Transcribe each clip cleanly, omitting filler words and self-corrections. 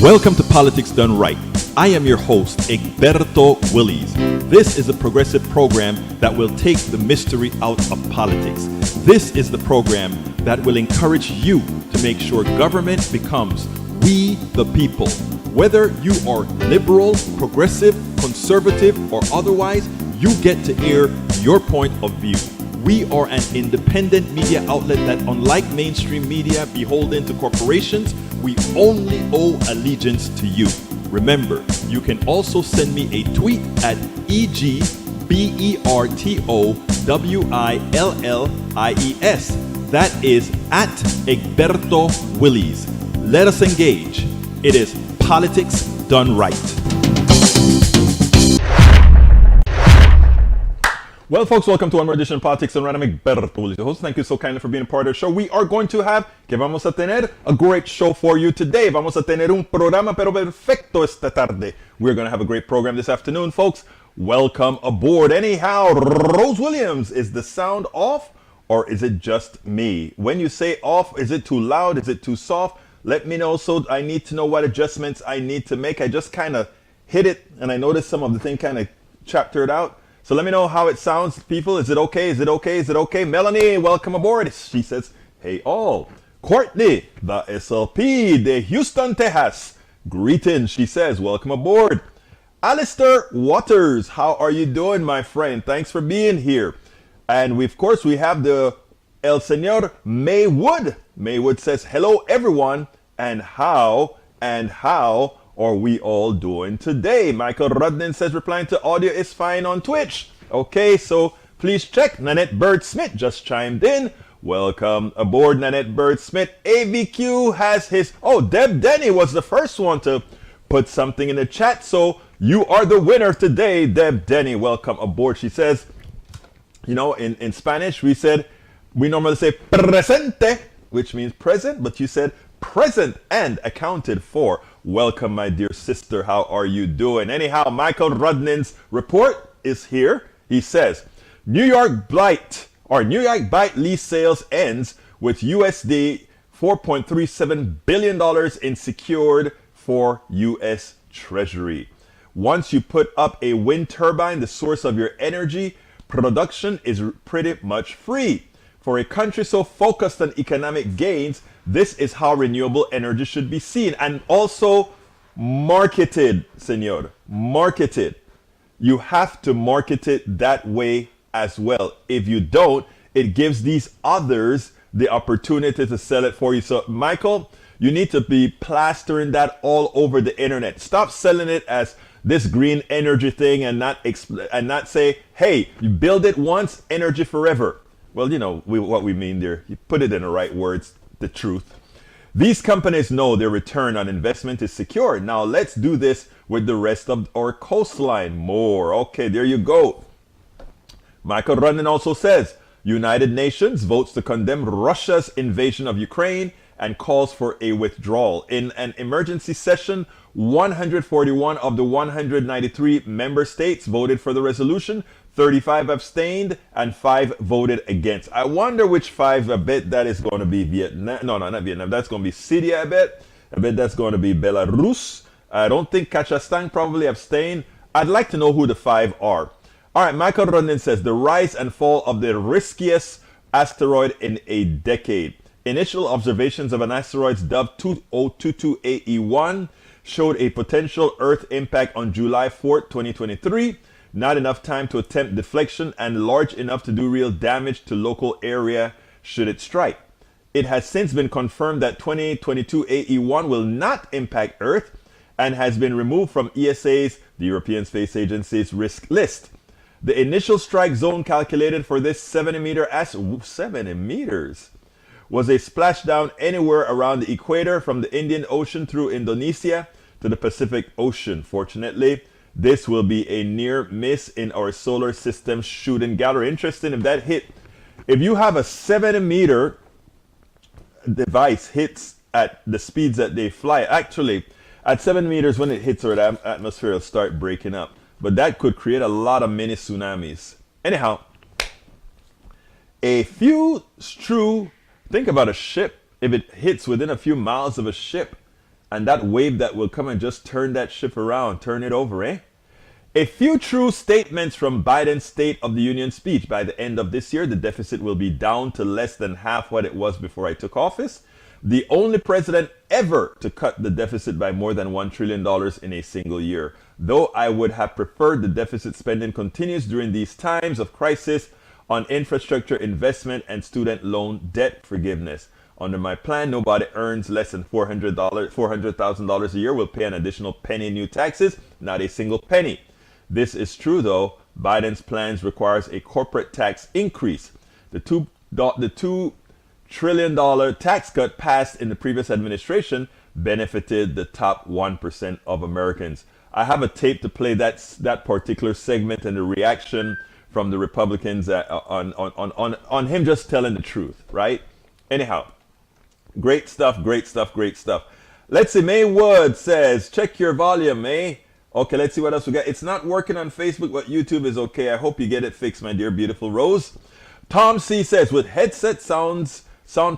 Welcome to Politics Done Right. I am your host, Egberto Willies. This is a progressive program that will take the mystery out of politics. This is the program that will encourage you to make sure government becomes we the people. Whether you are liberal, progressive, conservative, or otherwise, you get to air your point of view. We are an independent media outlet that, unlike mainstream media beholden to corporations, we only owe allegiance to you. Remember, you can also send me a tweet at EGBERTOWILLIES. That is at Egberto Willies. Let us engage. It is Politics Done Right. Well, folks, welcome to one more edition of Politics and Right. I'm Egberto Willies, the host. Thank you so kindly for being a part of the show. We are going to have, que vamos a tener, a great show for you today. Vamos a tener un programa pero perfecto esta tarde. We're going to have a great program this afternoon, folks. Welcome aboard. Anyhow, Rose Williams, is the sound off or is it just me? When you say off, is it too loud? Is it too soft? Let me know, so I need to know what adjustments I need to make. I just kind of hit it and I noticed some of the thing kind of chaptered out. So let me know how it sounds, people. Is it okay? Is it okay? Is it okay? Melanie, welcome aboard. She says, hey all. Courtney, the SLP de Houston, Texas. Greetings, she says, welcome aboard. Alistair Waters, how are you doing, my friend? Thanks for being here. And we, of course, we have the El Señor Maywood. Maywood says, hello, everyone. And how are we all doing today? Michael Rudnin says, replying to audio is fine on Twitch. Okay, so please check. Nanette Bird Smith just chimed in. Welcome aboard, Nanette Bird Smith. AVQ has his... Oh, Deb Denny was the first one to put something in the chat. So you are the winner today, Deb Denny. Welcome aboard. She says, you know, in Spanish, we normally say presente, which means present, but you said present and accounted for. Welcome, my dear sister. How are you doing? Anyhow, Michael Rudnin's report is here. He says, New York Byte lease sales ends with USD $4.37 billion in secured for U.S. Treasury. Once you put up a wind turbine, the source of your energy production is pretty much free. For a country so focused on economic gains, this is how renewable energy should be seen and also marketed, senor. Marketed. You have to market it that way as well. If you don't, it gives these others the opportunity to sell it for you. So, Michael, you need to be plastering that all over the internet. Stop selling it as this green energy thing and not say, hey, you build it once, energy forever. Well, you know what we mean there. You put it in the right words. The truth. These companies know their return on investment is secure. Now let's do this with the rest of our coastline. More. Okay, there you go. Michael Rudnin also says, United Nations votes to condemn Russia's invasion of Ukraine and calls for a withdrawal. In an emergency session, 141 of the 193 member states voted for the resolution. 35 abstained and 5 voted against. I wonder which 5. I bet that is going to be Vietnam. No, not Vietnam. That's going to be Syria, I bet. I bet that's going to be Belarus. I don't think Kazakhstan probably abstained. I'd like to know who the 5 are. All right, Michael Rondon says, the rise and fall of the riskiest asteroid in a decade. Initial observations of an asteroid dubbed 2022 AE1 showed a potential Earth impact on July 4, 2023. Not enough time to attempt deflection and large enough to do real damage to local area should it strike. It has since been confirmed that 2022 AE1 will not impact Earth and has been removed from ESA's, the European Space Agency's, risk list. The initial strike zone calculated for this 70 meters was a splashdown anywhere around the equator from the Indian Ocean through Indonesia to the Pacific Ocean. Fortunately, this will be a near miss in our solar system shooting gallery. Interesting if that hit. If you have a 70-meter device hits at the speeds that they fly, actually, at 7 meters when it hits our atmosphere, it'll start breaking up. But that could create a lot of mini tsunamis. Anyhow, a few true, think about a ship. If it hits within a few miles of a ship, and that wave that will come and just turn that ship around, turn it over, eh? A few true statements from Biden's State of the Union speech. By the end of this year, the deficit will be down to less than half what it was before I took office. The only president ever to cut the deficit by more than $1 trillion in a single year. Though I would have preferred the deficit spending continues during these times of crisis on infrastructure investment and student loan debt forgiveness. Under my plan, nobody earns less than $400,000 a year will pay an additional penny in new taxes, not a single penny. This is true, though. Biden's plans requires a corporate tax increase. The $2 trillion tax cut passed in the previous administration benefited the top 1% of Americans. I have a tape to play that particular segment and the reaction from the Republicans on him just telling the truth, right? Anyhow, great stuff, great stuff, great stuff. Let's see, May Wood says, check your volume, May. Okay, let's see what else we got. It's not working on Facebook, but YouTube is okay. I hope you get it fixed, my dear beautiful Rose. Tom C says, with headset sound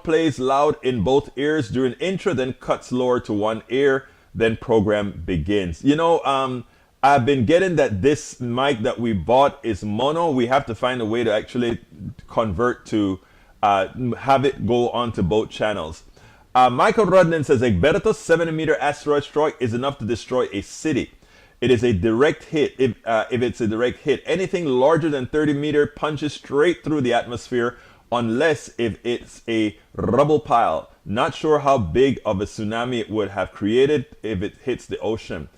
plays loud in both ears during intro, then cuts lower to one ear, then program begins. You know, I've been getting that this mic that we bought is mono. We have to find a way to actually convert to have it go onto both channels. Michael Rudnan says, Egberto's 70-meter asteroid strike is enough to destroy a city. It is a direct hit. If it's a direct hit, anything larger than 30 meters punches straight through the atmosphere, unless if it's a rubble pile. Not sure how big of a tsunami it would have created if it hits the ocean.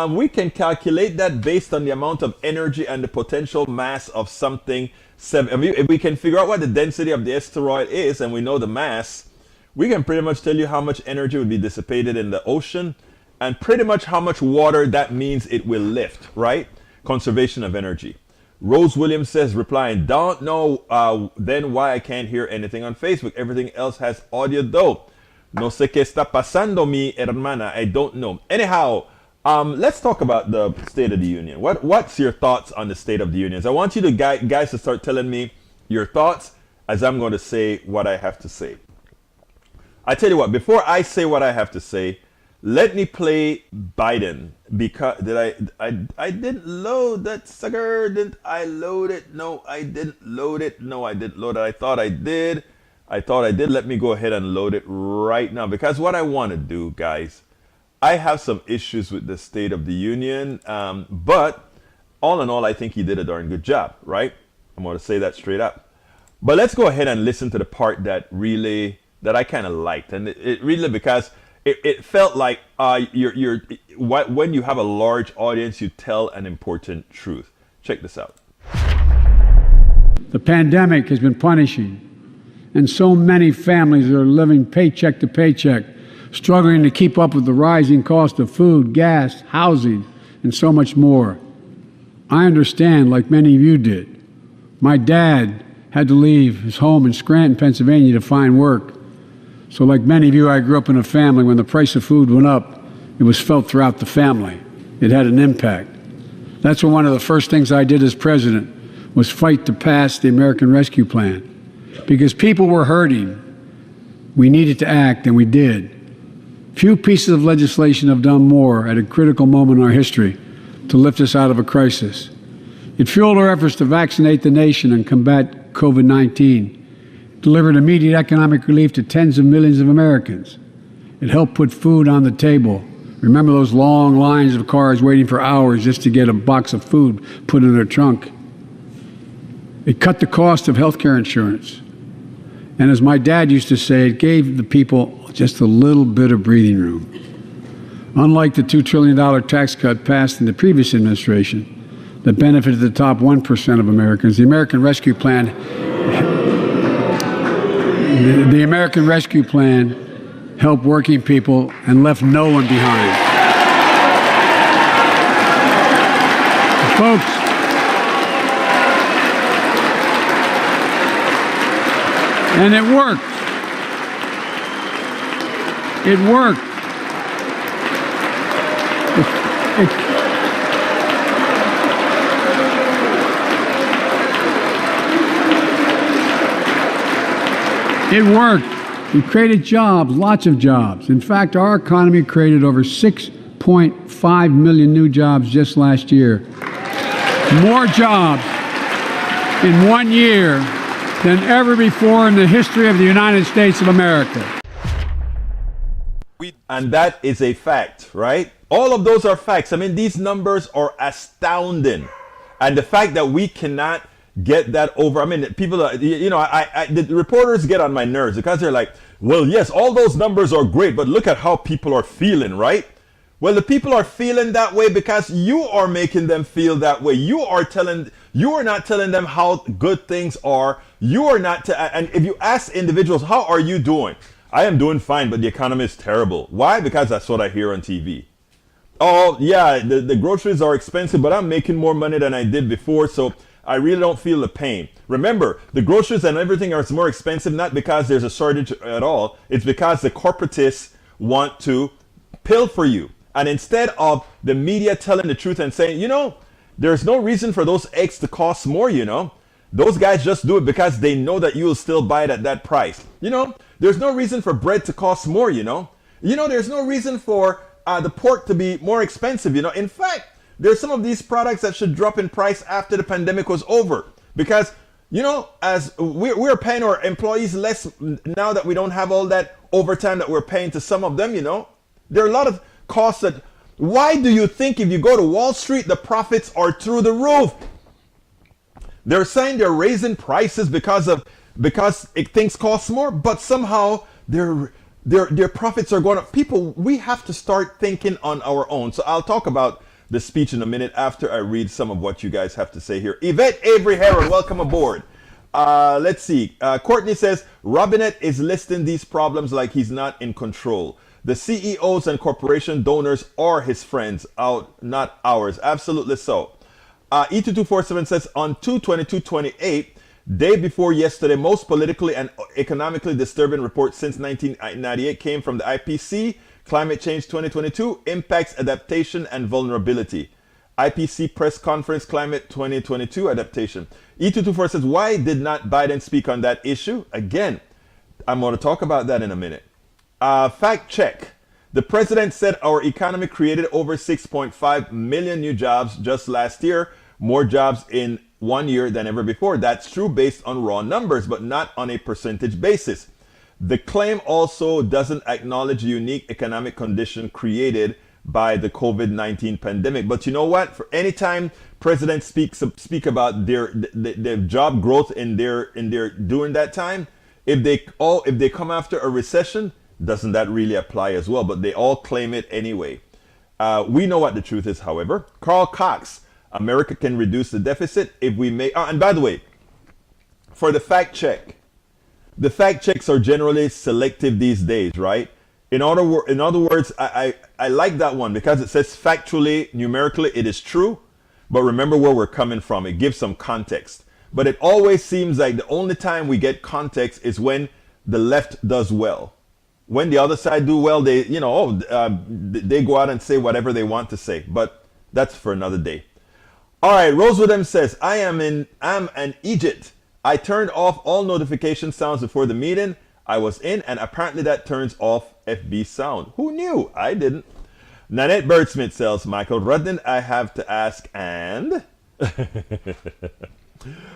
We can calculate that based on the amount of energy and the potential mass of something. If we can figure out what the density of the asteroid is, and we know the mass, we can pretty much tell you how much energy would be dissipated in the ocean, and pretty much how much water that means it will lift, right? Conservation of energy. Rose Williams says, replying, don't know then why I can't hear anything on Facebook. Everything else has audio though. No sé qué está pasando, mi hermana. I don't know. Anyhow, let's talk about the State of the Union. What's your thoughts on the State of the Union? I want you to guys to start telling me your thoughts as I'm going to say what I have to say. I tell you what, before I say what I have to say, let me play Biden, because I didn't load that sucker. Didn't I load it? No, I didn't load it. No, I didn't load it. I thought I did. Let me go ahead and load it right now, because what I want to do, guys, I have some issues with the State of the Union, but all in all, I think he did a darn good job, right? I'm going to say that straight up. But let's go ahead and listen to the part that I kind of liked, and it really, because it felt like when you have a large audience, you tell an important truth. Check this out. The pandemic has been punishing, and so many families are living paycheck to paycheck, struggling to keep up with the rising cost of food, gas, housing, and so much more. I understand, like many of you did. My dad had to leave his home in Scranton, Pennsylvania to find work. So like many of you, I grew up in a family when the price of food went up, it was felt throughout the family. It had an impact. That's when one of the first things I did as president was fight to pass the American Rescue Plan. Because people were hurting, we needed to act, and we did. Few pieces of legislation have done more at a critical moment in our history to lift us out of a crisis. It fueled our efforts to vaccinate the nation and combat COVID-19. Delivered immediate economic relief to tens of millions of Americans. It helped put food on the table. Remember those long lines of cars waiting for hours just to get a box of food put in their trunk. It cut the cost of health care insurance. And as my dad used to say, it gave the people just a little bit of breathing room. Unlike the $2 trillion tax cut passed in the previous administration that benefited the top 1% of Americans, the American Rescue Plan helped working people and left no one behind. Folks, and it worked. It worked. It worked. We created jobs, lots of jobs. In fact, our economy created over 6.5 million new jobs just last year. More jobs in 1 year than ever before in the history of the United States of America. And that is a fact, right? All of those are facts. I mean, these numbers are astounding. And the fact that we cannot get that over, I mean, people are, the reporters get on my nerves because they're like, well, yes, all those numbers are great, but look at how people are feeling, right? Well, the people are feeling that way because you are making them feel that way. You are not telling them how good things are. You are not, and if you ask individuals, how are you doing? I am doing fine, but the economy is terrible. Why? Because that's what I hear on TV. Oh, yeah, the groceries are expensive, but I'm making more money than I did before, so I really don't feel the pain. Remember, the groceries and everything are more expensive, not because there's a shortage at all. It's because the corporatists want to pilfer you. And instead of the media telling the truth and saying, there's no reason for those eggs to cost more, Those guys just do it because they know that you will still buy it at that price. There's no reason for bread to cost more, There's no reason for the pork to be more expensive, In fact, there's some of these products that should drop in price after the pandemic was over. Because, as we're paying our employees less now that we don't have all that overtime that we're paying to some of them, There are a lot of costs that, why do you think if you go to Wall Street, the profits are through the roof? They're saying they're raising prices because things cost more, but somehow their profits are going up. People, we have to start thinking on our own. So I'll talk about the speech in a minute after I read some of what you guys have to say here. Yvette Avery Herod, welcome aboard. Let's see. Courtney says, Robinette is listing these problems like he's not in control. The CEOs and corporation donors are his friends, not ours. Absolutely so. E2247 says, on 2/22/28, day before yesterday, most politically and economically disturbing report since 1998 came from the IPC, Climate Change 2022, Impacts, Adaptation, and Vulnerability. IPC Press Conference, Climate 2022, Adaptation. E224 says, why did not Biden speak on that issue? Again, I'm going to talk about that in a minute. Fact check. The president said our economy created over 6.5 million new jobs just last year, more jobs in 1 year than ever before. That's true based on raw numbers, but not on a percentage basis. The claim also doesn't acknowledge the unique economic condition created by the COVID-19 pandemic. But you know what? For any time presidents speak about their job growth in their during that time, if they come after a recession, doesn't that really apply as well? But they all claim it anyway. We know what the truth is, however. Carl Cox, America can reduce the deficit if we make. And by the way, for the fact check, the fact checks are generally selective these days, right? In other words, I like that one because it says factually, numerically, it is true. But remember where we're coming from. It gives some context. But it always seems like the only time we get context is when the left does well. When the other side do well, they go out and say whatever they want to say. But that's for another day. All right, Rosewood M says, I'm an Egypt. I turned off all notification sounds before the meeting I was in, and apparently that turns off FB sound. Who knew? I didn't. Nanette Birdsmith says, Michael Rudden, I have to ask, and?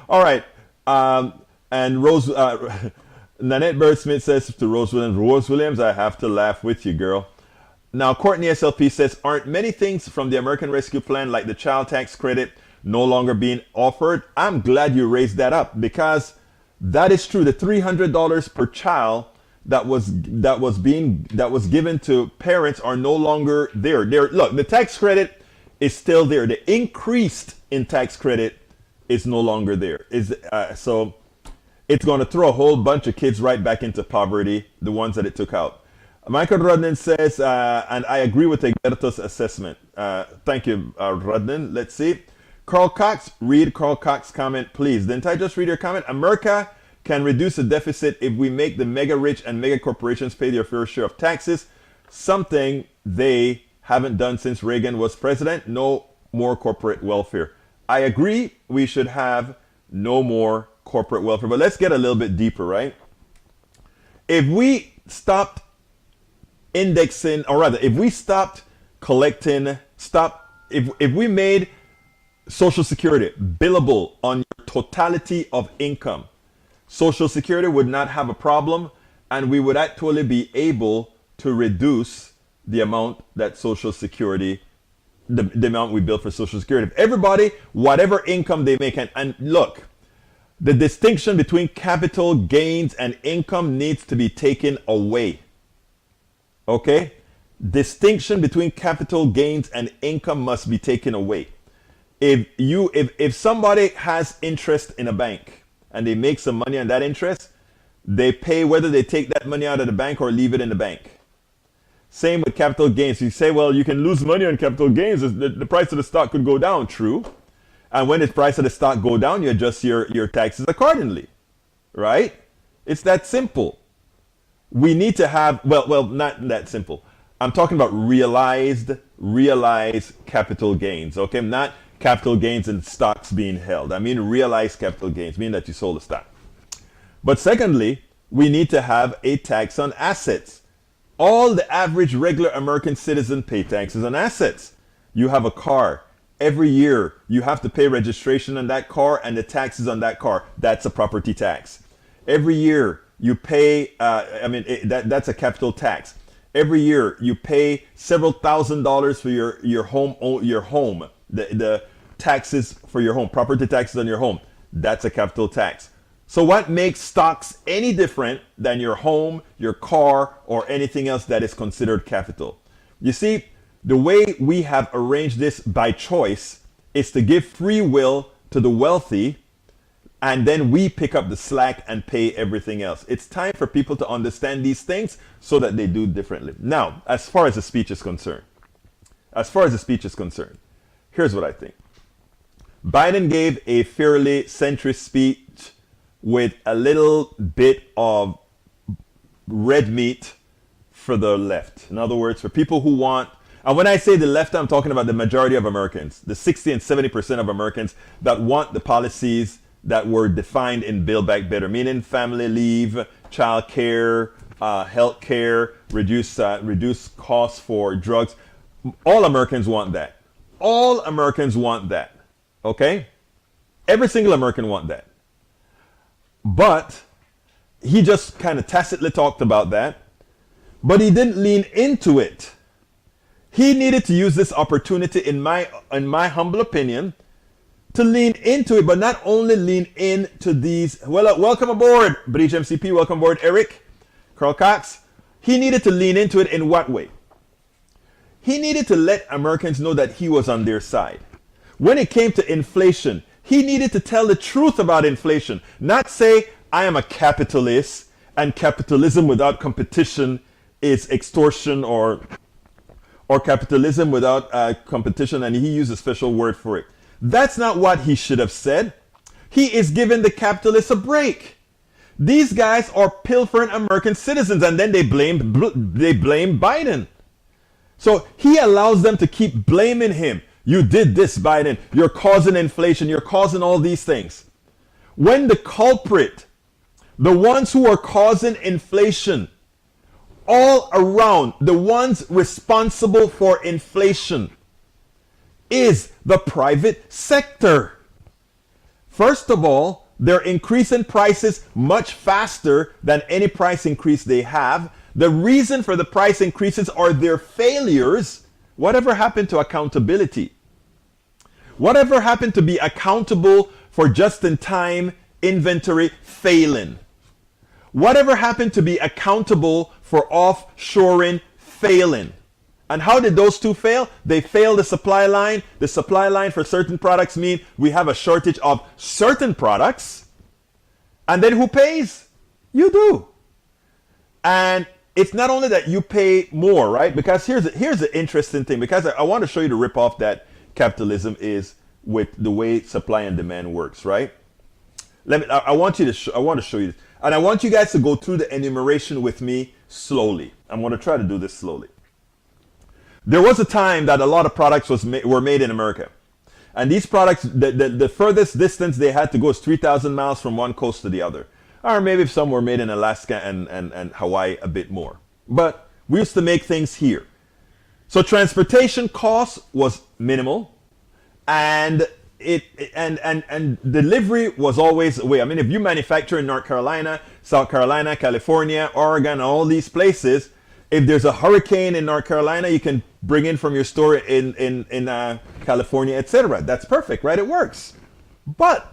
All right. And Nanette Birdsmith says to Rose Williams, I have to laugh with you, girl. Now, Courtney SLP says, aren't many things from the American Rescue Plan, like the child tax credit, no longer being offered? I'm glad you raised that up because that is true. The $300 per child that was given to parents are no longer there. Look, the tax credit is still there. The increased in tax credit is no longer there. So it's going to throw a whole bunch of kids right back into poverty, the ones that it took out. Michael Rudden says, and I agree with Egberto's assessment. Thank you, Rudden. Let's see. Carl Cox, read Carl Cox's comment, please. Didn't I just read your comment? America can reduce the deficit if we make the mega rich and mega corporations pay their fair share of taxes, something they haven't done since Reagan was president. No more corporate welfare. I agree we should have no more corporate welfare, but let's get a little bit deeper, right? if we stopped indexing, or rather, if we stopped collecting, if we made Social Security billable on your totality of income, Social Security would not have a problem, and we would actually be able to reduce the amount that Social Security, the amount we bill for Social Security. If everybody, whatever income they make, and look, the distinction between capital gains and income needs to be taken away. Okay? Distinction between capital gains and income must be taken away. If somebody has interest in a bank and they make some money on that interest, they pay whether they take that money out of the bank or leave it in the bank. Same with capital gains. You say, well, you can lose money on capital gains. The price of the stock could go down. True. And when the price of the stock go down, you adjust your taxes accordingly. Right? It's that simple. We need to have, well, not that simple. I'm talking about realized capital gains. Okay? Not capital gains and stocks being held. I mean realized capital gains, meaning that you sold the stock. But secondly, we need to have a tax on assets. All the average regular American citizen pay taxes on assets. You have a car. Every year, you have to pay registration on that car and the taxes on that car. That's a property tax. Every year, you pay, that's a capital tax. Every year, you pay several $1,000s for your home. The taxes for your home, property taxes on your home. That's a capital tax. So what makes stocks any different than your home, your car, or anything else that is considered capital? You see, the way we have arranged this by choice is to give free will to the wealthy, and then we pick up the slack and pay everything else. It's time for people to understand these things so that they do differently. Now, as far as the speech is concerned, here's what I think. Biden gave a fairly centrist speech with a little bit of red meat for the left. In other words, for people who want, and when I say the left, I'm talking about the majority of Americans, the 60 and 70% of Americans that want the policies that were defined in Build Back Better, meaning family leave, child care, health care, reduce costs for drugs. All Americans want that. All Americans want that. Okay? Every single American want that. But he just kind of tacitly talked about that, but he didn't lean into it. He needed to use this opportunity, in my humble opinion, to lean into it, but not only lean into these. Well, welcome aboard, Bridge MCP. Welcome aboard, Eric, Carl Cox. He needed to lean into it in what way? He needed to let Americans know that he was on their side. When it came to inflation, he needed to tell the truth about inflation, not say, I am a capitalist and capitalism without competition is extortion, or capitalism without competition, and he used a special word for it. That's not what he should have said. He is giving the capitalists a break. These guys are pilfering American citizens, and then they blame Biden. So he allows them to keep blaming him. You did this, Biden. You're causing inflation. You're causing all these things. When the culprit, the ones who are causing inflation, all around, the ones responsible for inflation, is the private sector. First of all, they're increasing prices much faster than any price increase they have. The reason for the price increases are their failures. Whatever happened to accountability? Whatever happened to be accountable for just-in-time inventory failing? Whatever happened to be accountable for offshoring failing? And how did those two fail? They failed the supply line. The supply line for certain products mean we have a shortage of certain products. And then who pays? You do. And it's not only that you pay more, right? Because here's the interesting thing. Because I want to show you the ripoff that capitalism is with the way supply and demand works, right? I want to show you this. And I want you guys to go through the enumeration with me slowly. I'm going to try to do this slowly. There was a time that a lot of products were made in America. And these products, the furthest distance they had to go is 3,000 miles from one coast to the other. Or maybe if some were made in Alaska and Hawaii a bit more. But we used to make things here. So transportation cost was minimal, and and delivery was always away. I mean, if you manufacture in North Carolina, South Carolina, California, Oregon, all these places, if there's a hurricane in North Carolina, you can bring in from your store in California, etc. That's perfect, right? It works. But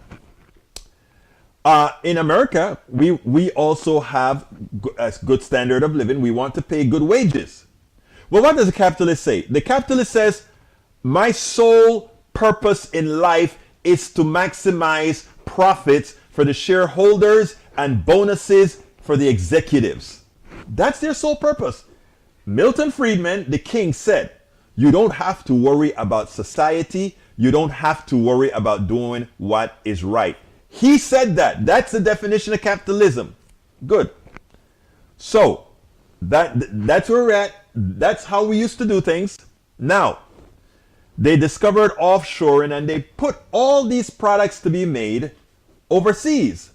in America, we also have a good standard of living. We want to pay good wages. Well, what does the capitalist say? The capitalist says, my sole purpose in life is to maximize profits for the shareholders and bonuses for the executives. That's their sole purpose. Milton Friedman, the king, said, you don't have to worry about society. You don't have to worry about doing what is right. He said that. That's the definition of capitalism. Good. So, that's where we're at. That's how we used to do things. Now, they discovered offshoring and they put all these products to be made overseas.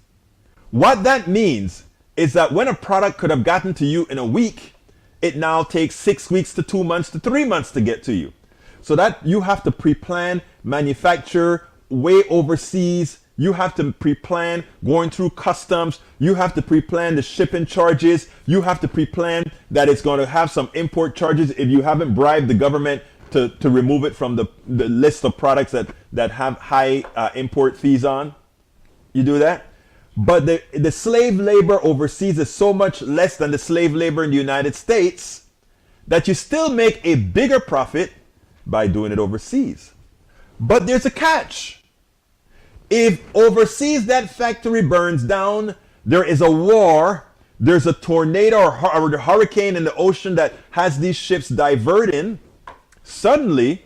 What that means is that when a product could have gotten to you in a week, it now takes 6 weeks to 2 months to 3 months to get to you. So that you have to pre-plan, manufacture way overseas. You have to pre-plan going through customs. You have to pre-plan the shipping charges. You have to pre-plan that it's going to have some import charges if you haven't bribed the government to remove it from the list of products that have high import fees on. You do that. But the slave labor overseas is so much less than the slave labor in the United States that you still make a bigger profit by doing it overseas. But there's a catch. If overseas that factory burns down, there is a war, there's a tornado or a hurricane in the ocean that has these ships diverting, suddenly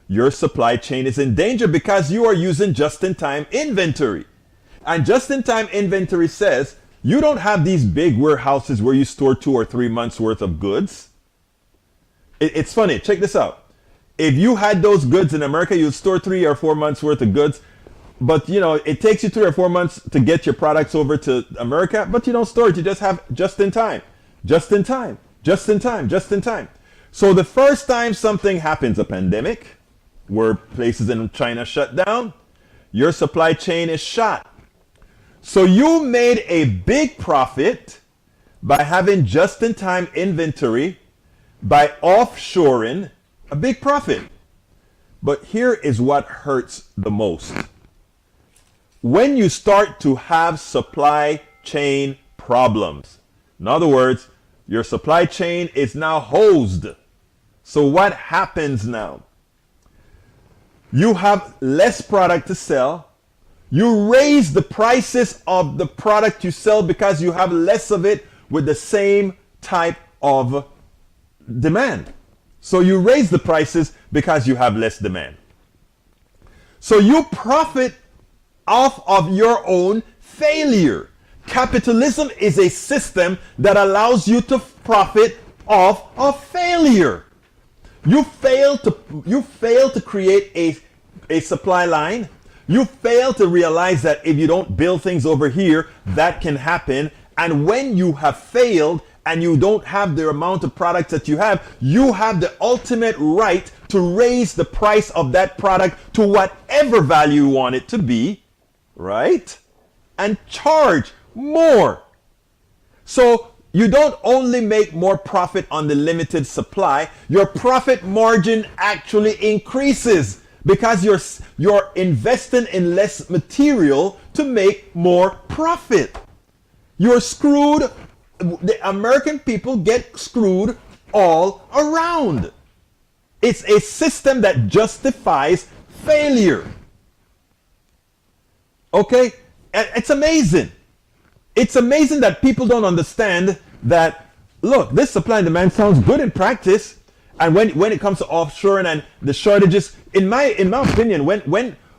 your supply chain is in danger because you are using just-in-time inventory. And just-in-time inventory says you don't have these big warehouses where you store 2 or 3 months worth of goods. It's funny, check this out. If you had those goods in America, you'd store 3 or 4 months worth of goods. But you know, it takes you 3 or 4 months to get your products over to America, but you don't store it. You just have just in time, just in time, just in time, just in time. So the first time something happens, a pandemic, where places in China shut down, your supply chain is shot. So you made a big profit by having just in time inventory, by offshoring, a big profit. But here is what hurts the most. When you start to have supply chain problems, in other words, your supply chain is now hosed. So what happens now? You have less product to sell. You raise the prices of the product you sell because you have less of it with the same type of demand. So you raise the prices because you have less demand. So you profit off of your own failure. Capitalism is a system that allows you to profit off of failure. You fail to create a supply line. You fail to realize that if you don't build things over here, that can happen. And when you have failed and you don't have the amount of products that you have the ultimate right to raise the price of that product to whatever value you want it to be, right? And charge more. So you don't only make more profit on the limited supply, your profit margin actually increases because you're investing in less material to make more profit. You're screwed. The American people get screwed all around. It's a system that justifies failure. Okay? It's amazing. It's amazing that people don't understand that, look, this supply and demand sounds good in practice. And when it comes to offshoring and the shortages, in my opinion,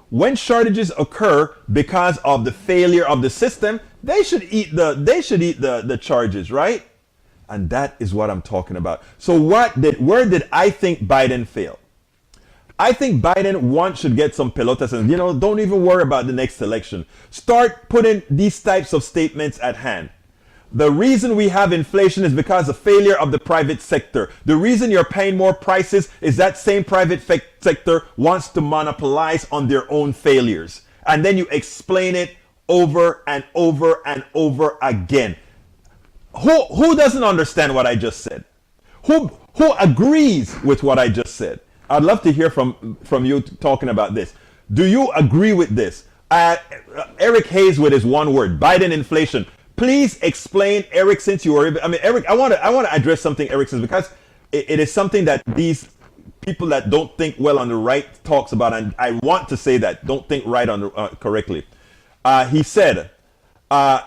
when shortages occur because of the failure of the system, they should eat the charges, right? And that is what I'm talking about. So where did I think Biden fail? I think Biden once should get some pelotas and, don't even worry about the next election. Start putting these types of statements at hand. The reason we have inflation is because of failure of the private sector. The reason you're paying more prices is that same private sector wants to monopolize on their own failures. And then you explain it over and over and over again. Who doesn't understand what I just said? Who agrees with what I just said? I'd love to hear from you talking about this. Do you agree with this? Eric Hayes with his one word, Biden inflation. Please explain, Eric, since you were, Eric, I want to address something Eric says, because it is something that these people that don't think well on the right talks about, and I want to say that, don't think right on the, correctly. He said, I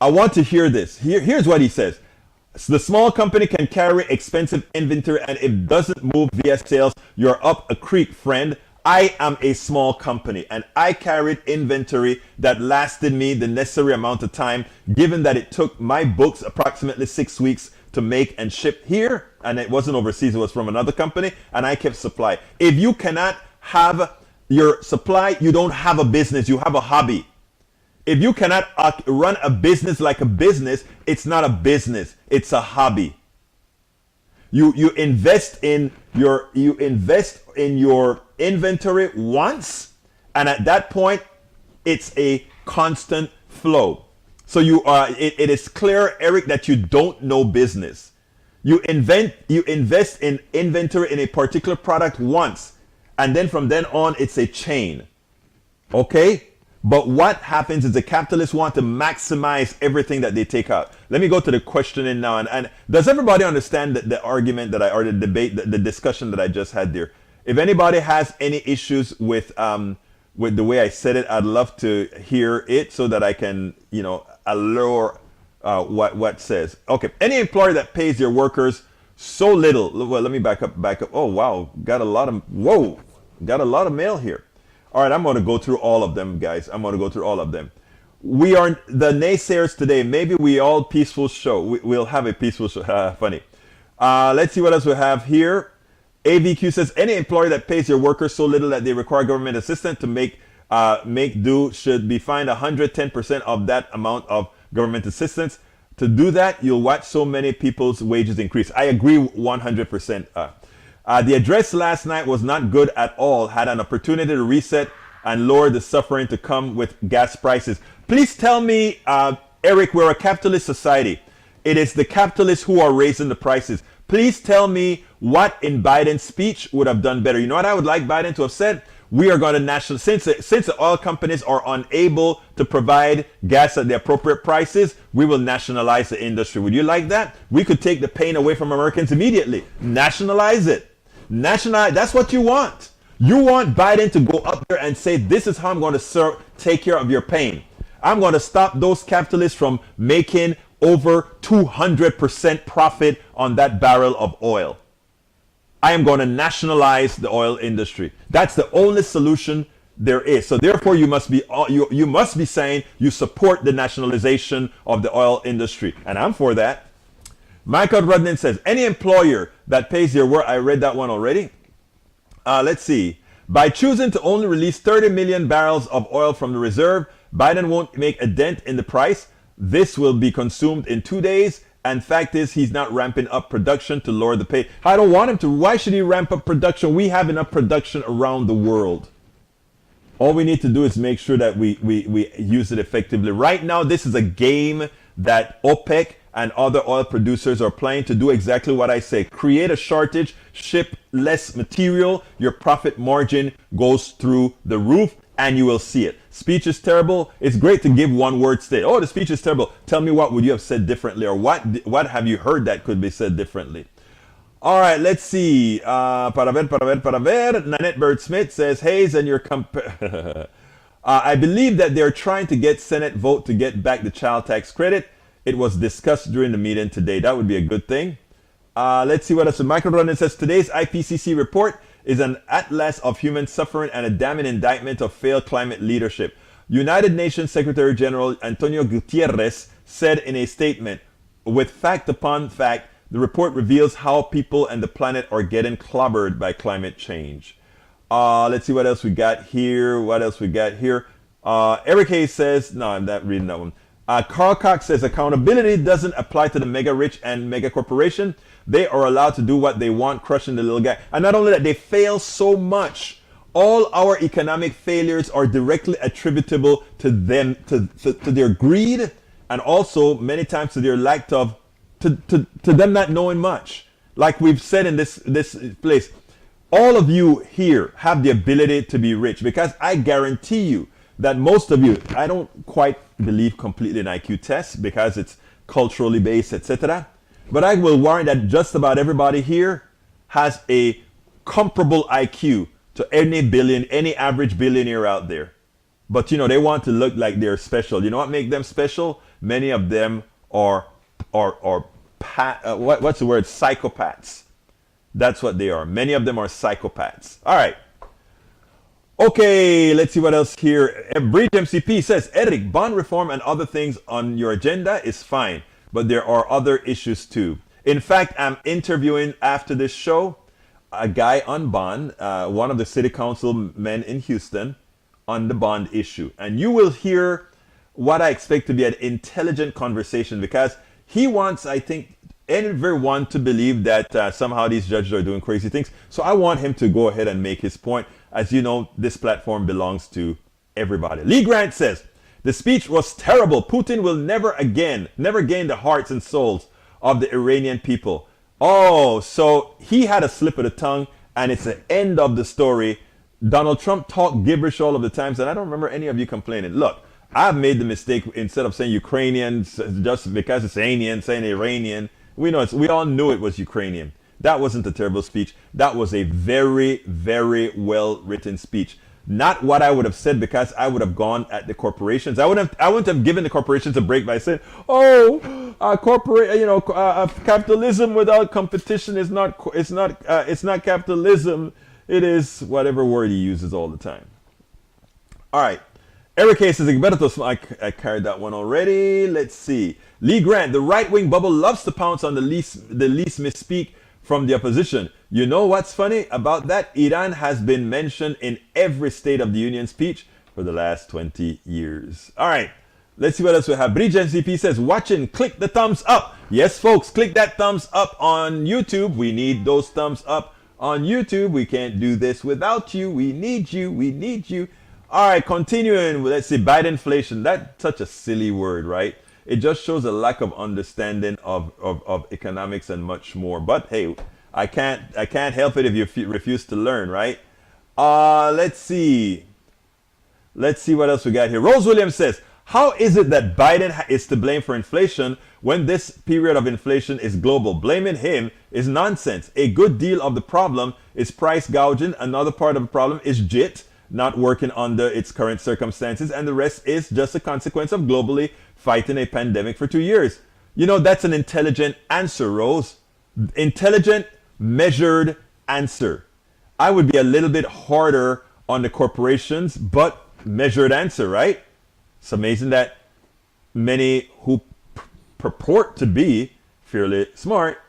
want to hear this. Here's what he says. The small company can carry expensive inventory, and if it doesn't move via sales, you're up a creek, friend. I am a small company, and I carried inventory that lasted me the necessary amount of time, given that it took my books approximately 6 weeks to make and ship here, and it wasn't overseas, it was from another company, and I kept supply. If you cannot have your supply, you don't have a business, you have a hobby. If you cannot run a business like a business, it's not a business, it's a hobby. You invest in your inventory once, and at that point it's a constant flow. So it is clear, Eric, that you don't know business. You invest in inventory in a particular product once, and then from then on it's a chain. Okay? But what happens is the capitalists want to maximize everything that they take out. Let me go to the questioning now. And does everybody understand the argument that or the debate, the discussion that I just had there? If anybody has any issues with the way I said it, I'd love to hear it so that I can, allure what says. Okay. Any employer that pays their workers so little. Well, let me back up. Oh, wow. Got a lot of mail here. All right, I'm going to go through all of them, guys. I'm going to go through all of them. We are the naysayers today. Maybe we all peaceful show. We'll have a peaceful show. Funny. Let's see what else we have here. AVQ says, any employer that pays their workers so little that they require government assistance to make do should be fined 110% of that amount of government assistance. To do that, you'll watch so many people's wages increase. I agree 100%. The address last night was not good at all. Had an opportunity to reset and lower the suffering to come with gas prices. Please tell me, Eric, we're a capitalist society. It is the capitalists who are raising the prices. Please tell me what in Biden's speech would have done better. You know what I would like Biden to have said? We are going to since the oil companies are unable to provide gas at the appropriate prices, we will nationalize the industry. Would you like that? We could take the pain away from Americans immediately. Nationalize it. That's what you want. You want Biden to go up there and say, this is how I'm going to take care of your pain. I'm going to stop those capitalists from making over 200% profit on that barrel of oil. I am going to nationalize the oil industry. That's the only solution there is. So therefore, you must be saying you support the nationalization of the oil industry. And I'm for that. Michael Rudnin says, any employer that pays their work, I read that one already. Let's see. By choosing to only release 30 million barrels of oil from the reserve, Biden won't make a dent in the price. This will be consumed in 2 days. And fact is, he's not ramping up production to lower the pay. I don't want him to. Why should he ramp up production? We have enough production around the world. All we need to do is make sure that we use it effectively. Right now, this is a game that OPEC and other oil producers are playing to do exactly what I say. Create a shortage, ship less material, your profit margin goes through the roof, and you will see it. Speech is terrible. It's great to give one word state. Oh, the speech is terrible. Tell me what would you have said differently, or what have you heard that could be said differently? All right, let's see. Para ver. Nanette Bird Smith says, Hayes and your I believe that they're trying to get Senate vote to get back the child tax credit. It was discussed during the meeting today. That would be a good thing. Let's see what else. Michael Ronan says, today's IPCC report is an atlas of human suffering and a damning indictment of failed climate leadership. United Nations Secretary General Antonio Gutierrez said in a statement, with fact upon fact, the report reveals how people and the planet are getting clobbered by climate change. Let's see what else we got here. Eric Hayes says, no, I'm not reading that one. Carl Cox says accountability doesn't apply to the mega rich and mega corporation. They are allowed to do what they want, crushing the little guy. And not only that, they fail so much. All our economic failures are directly attributable to them, to their greed, and also many times to their lack of, to them not knowing much. Like we've said in this place, all of you here have the ability to be rich, because I guarantee you that most of you, I don't quite believe completely in IQ tests because it's culturally based, etc. But I will warrant that just about everybody here has a comparable IQ to any average billionaire out there. But they want to look like they're special. You know what makes them special? Many of them are what's the word? Psychopaths. That's what they are. Many of them are psychopaths. All right. Okay, let's see what else here. Bridge MCP says, Eric, bond reform and other things on your agenda is fine, but there are other issues too. In fact, I'm interviewing after this show a guy on bond, one of the city council men in Houston, on the bond issue. And you will hear what I expect to be an intelligent conversation, because he wants, I think, everyone to believe that somehow these judges are doing crazy things. So I want him to go ahead and make his point. As you know, this platform belongs to everybody. Lee Grant says, the speech was terrible. Putin will never gain the hearts and souls of the Iranian people. Oh, so he had a slip of the tongue, and it's the end of the story. Donald Trump talked gibberish all of the times, and I don't remember any of you complaining. Look, I've made the mistake, instead of saying Ukrainians just because it's Iranian, saying Iranian. We all knew it was Ukrainian. That wasn't a terrible speech. That was a very, very well written speech. Not what I would have said, because I would have gone at the corporations. I wouldn't have given the corporations a break by saying, capitalism without competition is not capitalism. It is whatever word he uses all the time. All right. Eric Hayes says, I carried that one already. Let's see. Lee Grant, the right-wing bubble loves to pounce on the least misspeak from the opposition. You know what's funny about that? Iran has been mentioned in every State of the Union speech for the last 20 years. All right, let's see what else we have. Bridge NCP says, watching, click the thumbs up. Yes, folks, click that thumbs up on YouTube. We need those thumbs up on YouTube. We can't do this without you. We need you. We need you. All right, continuing. Let's see, Biden inflation. That's such a silly word, right? It just shows a lack of understanding of economics and much more. But hey, I can't help it if you refuse to learn, right? Let's see what else we got here. Rose Williams says, how is it that Biden is to blame for inflation when this period of inflation is global? Blaming him is nonsense. A good deal of the problem is price gouging. Another part of the problem is JIT not working under its current circumstances, and the rest is just a consequence of globally fighting a pandemic for 2 years. That's an intelligent answer, Rose. Intelligent, measured answer. I would be a little bit harder on the corporations, but measured answer, right? It's amazing that many who purport to be fairly smart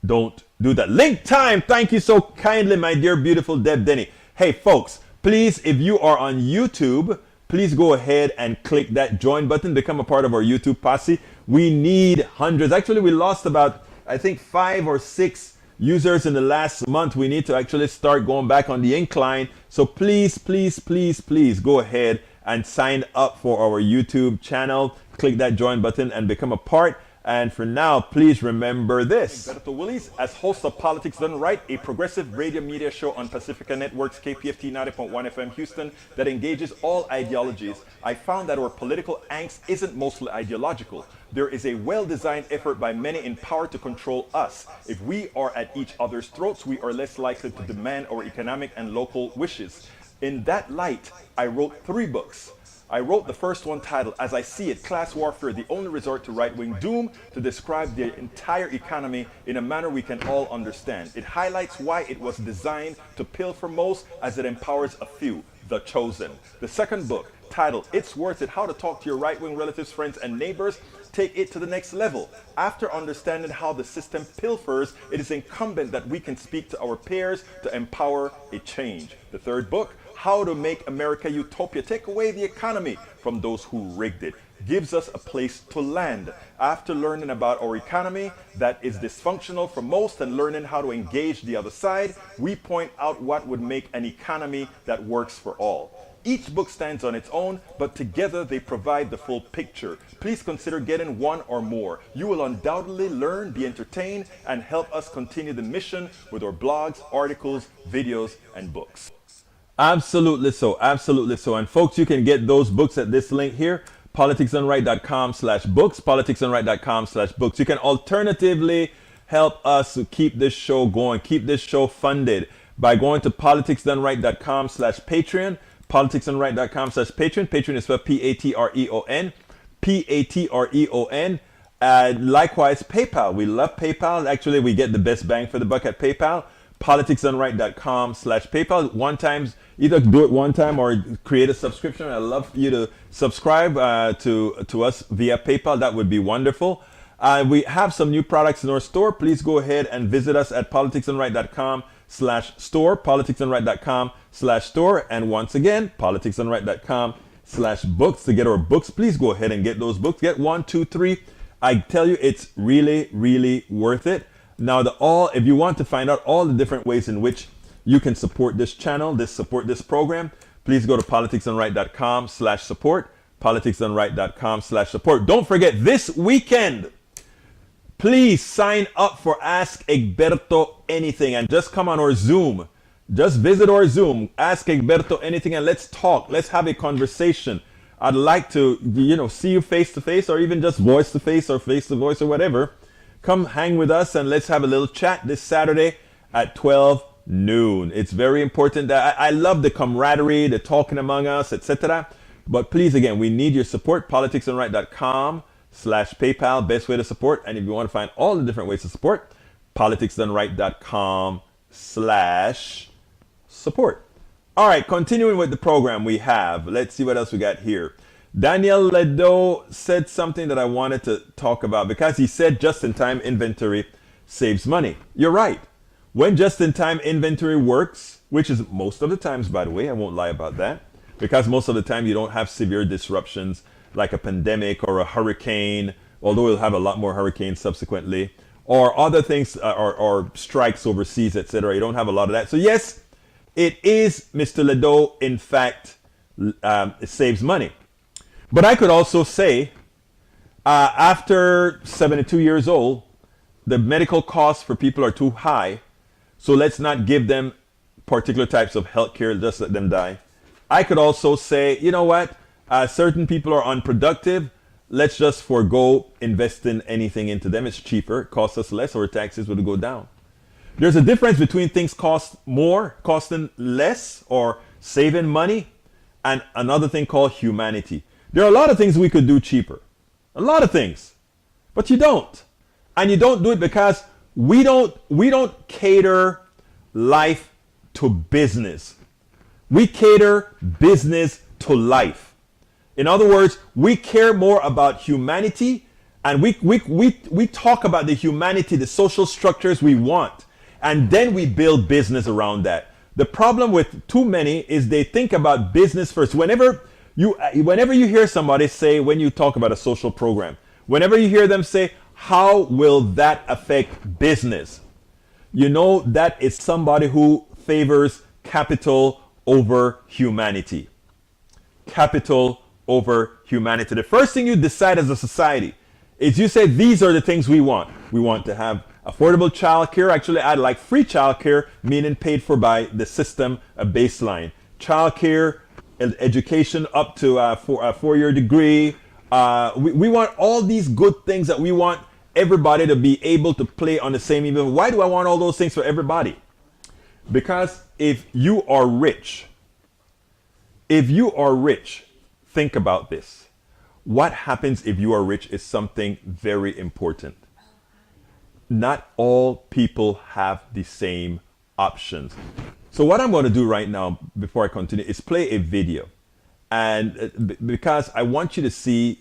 don't do that. Link time. Thank you so kindly, my dear, beautiful Deb Denny. Hey, folks, please, if you are on YouTube, please go ahead and click that join button, become a part of our YouTube posse. We need hundreds. Actually, we lost about, I think, 5 or 6 users in the last month. We need to actually start going back on the incline. So please, please, please, please go ahead and sign up for our YouTube channel. Click that join button and become a part. And for now, please remember this. Berto Willis, as host of Politics Done Right, a progressive radio media show on Pacifica Network's KPFT 90.1 FM Houston that engages all ideologies, I found that our political angst isn't mostly ideological. There is a well-designed effort by many in power to control us. If we are at each other's throats, we are less likely to demand our economic and local wishes. In that light, I wrote 3 books. I wrote the first one titled, As I See It, Class Warfare, the Only Resort to Right-Wing Doom, to describe the entire economy in a manner we can all understand. It highlights why it was designed to pilfer most as it empowers a few, the chosen. The second book, titled, It's Worth It, How to Talk to Your Right-Wing Relatives, Friends, and Neighbors, take it to the next level. After understanding how the system pilfers, it is incumbent that we can speak to our peers to empower a change. The third book, How to Make America Utopia, Take Away the Economy from Those Who Rigged It, gives us a place to land. After learning about our economy that is dysfunctional for most and learning how to engage the other side, we point out what would make an economy that works for all. Each book stands on its own, but together they provide the full picture. Please consider getting one or more. You will undoubtedly learn, be entertained, and help us continue the mission with our blogs, articles, videos, and books. Absolutely so. Absolutely so. And folks, you can get those books at this link here, politicsdoneright.com/books, politicsdoneright.com/books. You can alternatively help us to keep this show going, keep this show funded by going to politicsdoneright.com/Patreon, politicsdoneright.com/Patreon. Patreon is spelled Patreon, Patreon. Likewise, PayPal. We love PayPal. Actually, we get the best bang for the buck at PayPal. politicsdoneright.com/PayPal. One time, either do it one time or create a subscription. I'd love for you to subscribe to us via PayPal. That would be wonderful. We have some new products in our store. Please go ahead and visit us at politicsdoneright.com/store, politicsdoneright.com/store. And once again, politicsdoneright.com/books to get our books. Please go ahead and get those books. Get 1, 2, 3. I tell you, it's really, really worth it. Now, if you want to find out all the different ways in which you can support this channel, support this program, please go to politicsdoneright.com/support, politicsdoneright.com/support. Don't forget, this weekend, please sign up for Ask Egberto Anything and just come on our Zoom. Just visit our Zoom, Ask Egberto Anything, and let's talk. Let's have a conversation. I'd like to, see you face to face, or even just voice to face or face to voice or whatever. Come hang with us and let's have a little chat this Saturday at 12 noon. It's very important that I love the camaraderie, the talking among us, etc. But please, again, we need your support. politicsdoneright.com/PayPal, best way to support. And if you want to find all the different ways to support, politicsdoneright.com/support. All right, continuing with the program we have. Let's see what else we got here. Daniel Ledo said something that I wanted to talk about because he said just-in-time inventory saves money. You're right. When just-in-time inventory works, which is most of the times, by the way, I won't lie about that, because most of the time you don't have severe disruptions like a pandemic or a hurricane, although we'll have a lot more hurricanes subsequently, or other things, or strikes overseas, etc. You don't have a lot of that. So yes, it is, Mr. Ledo, in fact, it saves money. But I could also say, after 72 years old, the medical costs for people are too high. So let's not give them particular types of health care, just let them die. I could also say, you know what? Certain people are unproductive. Let's just forego investing anything into them. It's cheaper, it costs us less, or taxes would go down. There's a difference between things cost more, costing less, or saving money, and another thing called humanity. There are a lot of things we could do cheaper. A lot of things. But you don't. And you don't do it because we don't cater life to business. We cater business to life. In other words, we care more about humanity, and we talk about the humanity, the social structures we want, and then we build business around that. The problem with too many is they think about business first. Whenever you hear somebody say, when you talk about a social program, whenever you hear them say, how will that affect business? You know that is somebody who favors capital over humanity. Capital over humanity. The first thing you decide as a society is you say, these are the things we want. We want to have affordable childcare. Actually, I'd like free childcare, meaning paid for by the system, a baseline. Childcare, education up to a four-year degree. We want all these good things that we want everybody to be able to play on the same level. Why do I want all those things for everybody? Because if you are rich, think about this. What happens if you are rich is something very important. Not all people have the same options. So what I'm going to do right now, before I continue, is play a video. And because I want you to see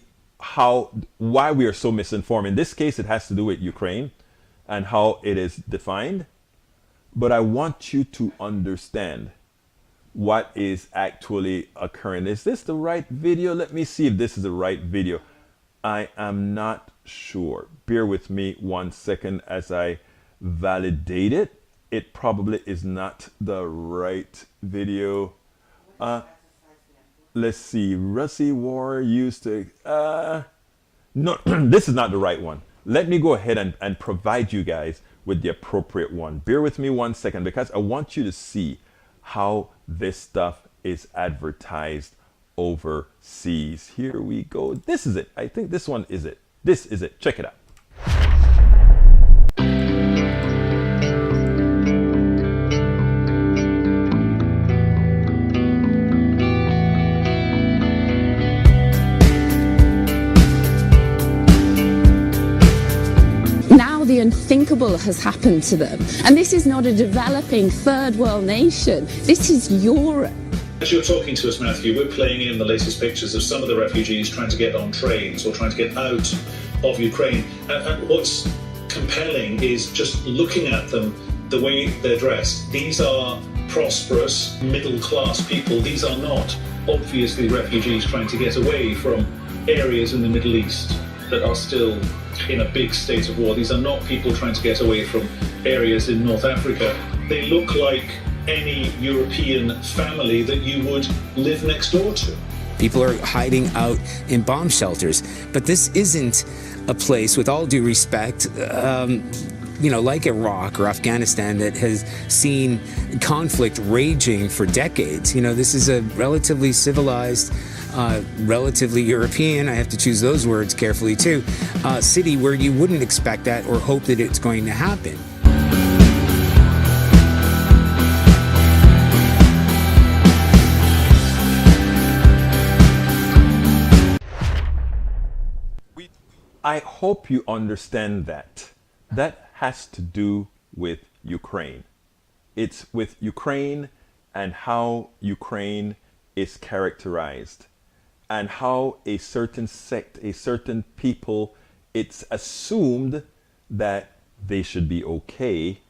why we are so misinformed. In this case, it has to do with Ukraine and how it is defined. But I want you to understand what is actually occurring. Is this the right video? Let me see if this is the right video. I am not sure. Bear with me 1 second as I validate it. It probably is not the right video. Let's see. Russia war used to... no, this is not the right one. Let me go ahead and provide you guys with the appropriate one. Bear with me 1 second because I want you to see how this stuff is advertised overseas. Here we go. This is it. I think this one is it. This is it. Check it out. Now the unthinkable has happened to them. And this is not a developing third world nation. This is Europe. As you're talking to us, Matthew, we're playing in the latest pictures of some of the refugees trying to get on trains or trying to get out of Ukraine. And what's compelling is just looking at them, the way they're dressed. These are prosperous, middle-class people. These are not obviously refugees trying to get away from areas in the Middle East that are still in a big state of war. These are not people trying to get away from areas in North Africa. They look like any European family that you would live next door to. People are hiding out in bomb shelters. But this isn't a place, with all due respect, like Iraq or Afghanistan, that has seen conflict raging for decades. This is a relatively civilized, relatively European, I have to choose those words carefully too, city where you wouldn't expect that or hope that it's going to happen. I hope you understand that. That has to do with Ukraine. It's with Ukraine and how Ukraine is characterized and how a certain sect, a certain people, it's assumed that they should be okay,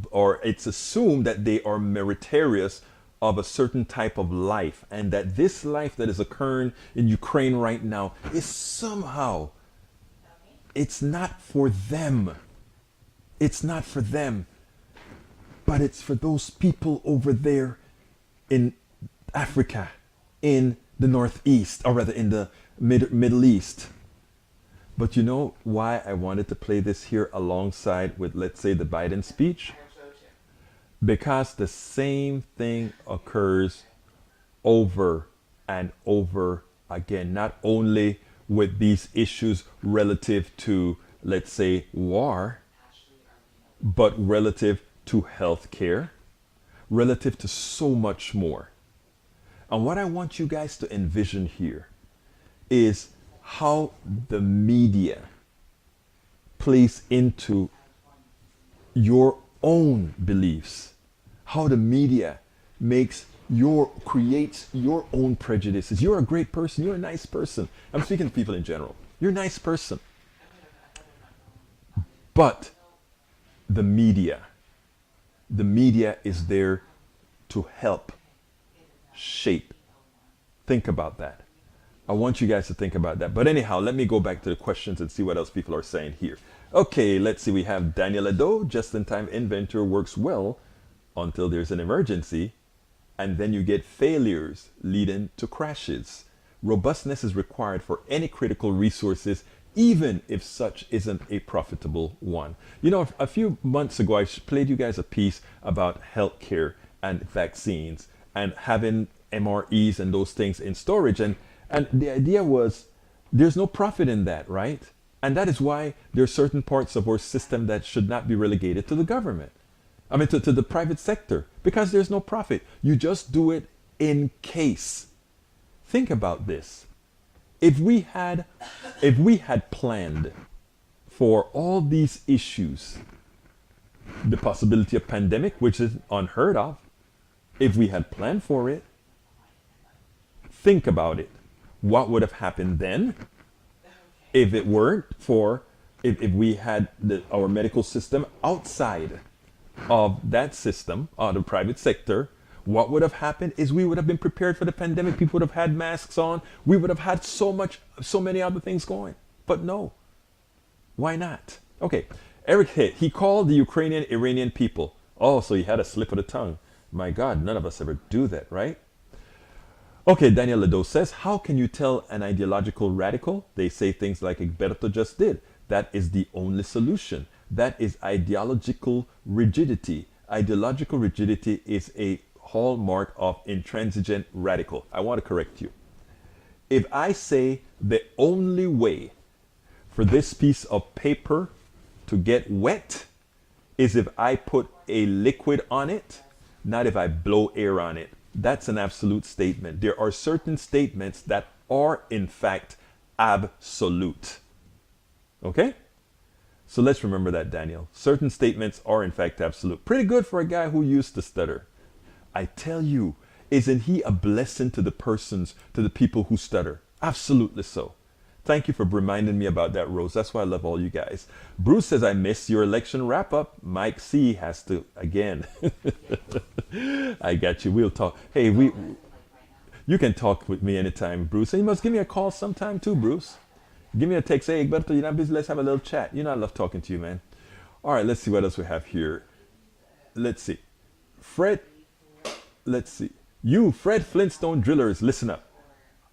or it's assumed that they are meritorious of a certain type of life, and that this life that is occurring in Ukraine right now is somehow, it's not for them. It's not for them, but it's for those people over there in Africa, in the Northeast, or rather in the Middle East. But you know why I wanted to play this here alongside with, let's say, the Biden speech? Because the same thing occurs over and over again, not only with these issues relative to, let's say, war, but relative to healthcare, relative to so much more. And what I want you guys to envision here is how the media plays into your own beliefs, how the media creates your own prejudices. You're a great person, you're a nice person. I'm speaking to people in general. You're a nice person. But the media is there to help shape. Think about that. I want you guys to think about that. But anyhow, let me go back to the questions and see what else people are saying here. Okay, let's see. We have Daniel Ado, just-in-time inventory works well until there's an emergency, and then you get failures leading to crashes. Robustness is required for any critical resources, even if such isn't a profitable one. You know, a few months ago, I played you guys a piece about healthcare and vaccines and having MREs and those things in storage. And the idea was there's no profit in that, right? And that is why there are certain parts of our system that should not be relegated to the government. I mean, to the private sector, because there's no profit. You just do it in case. Think about this. If we had planned for all these issues, the possibility of pandemic, which is unheard of, if we had planned for it, think about it. What would have happened then? If it weren't for, if we had our medical system outside of that system, the private sector, what would have happened is we would have been prepared for the pandemic. People would have had masks on. We would have had so many other things going. But no, why not? Okay, Eric hit. He called the Ukrainian Iranian people. Oh, so he had a slip of the tongue. My God, none of us ever do that, right? Okay, Daniel Ledo says, how can you tell an ideological radical? They say things like Egberto just did. That is the only solution. That is ideological rigidity. Ideological rigidity is a hallmark of intransigent radical. I want to correct you. If I say the only way for this piece of paper to get wet is if I put a liquid on it, not if I blow air on it. That's an absolute statement. There are certain statements that are in fact absolute. Okay? So let's remember that, Daniel. Certain statements are in fact absolute. Pretty good for a guy who used to stutter. I tell you, isn't he a blessing to the people who stutter? Absolutely so. Thank you for reminding me about that, Rose. That's why I love all you guys. Bruce says, I missed your election wrap-up. Mike C has to, again. I got you. We'll talk. Hey, you can talk with me anytime, Bruce. And you must give me a call sometime too, Bruce. Give me a text. Hey, Egberto, you're not busy. Let's have a little chat. You know I love talking to you, man. All right, let's see what else we have here. Let's see. Fred, let's see. You, Fred Flintstone Drillers, listen up.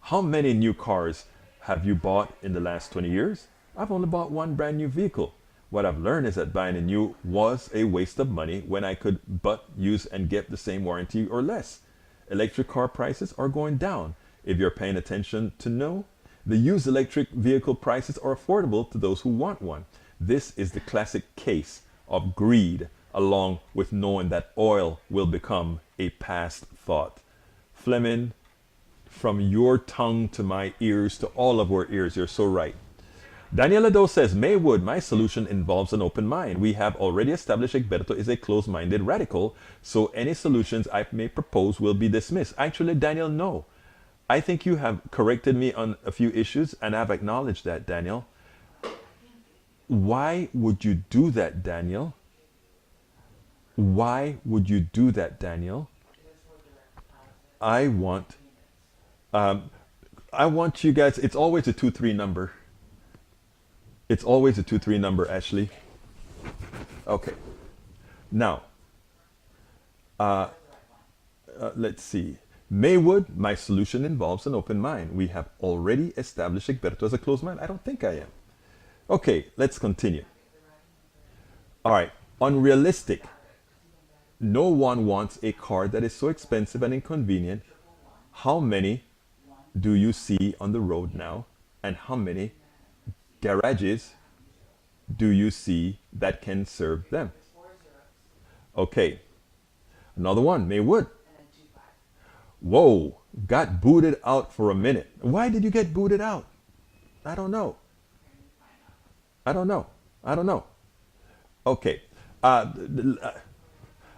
How many new cars have you bought in the last 20 years? I've only bought one brand new vehicle. What I've learned is that buying a new was a waste of money when I could but use and get the same warranty or less. Electric car prices are going down. If you're paying attention to know, the used electric vehicle prices are affordable to those who want one. This is the classic case of greed, along with knowing that oil will become a past thought. Fleming, from your tongue to my ears to all of our ears, you're so right. Daniel Ledo says, Maywood, my solution involves an open mind. We have already established Egberto is a closed-minded radical, so any solutions I may propose will be dismissed. Actually, Daniel, no. I think you have corrected me on a few issues, and I've acknowledged that, Daniel. Why would you do that, Daniel? Why would you do that, Daniel? I want you guys, it's always a 2-3 number. It's always a 2-3 number, Ashley. Okay. Now, let's see. Maywood, my solution involves an open mind. We have already established Egberto as a closed mind. I don't think I am. Okay, let's continue. All right, unrealistic. No one wants a car that is so expensive and inconvenient. How many do you see on the road now? And how many garages do you see that can serve them? Okay, another one, Maywood. Whoa, got booted out for a minute. Why did you get booted out? I don't know. Okay. I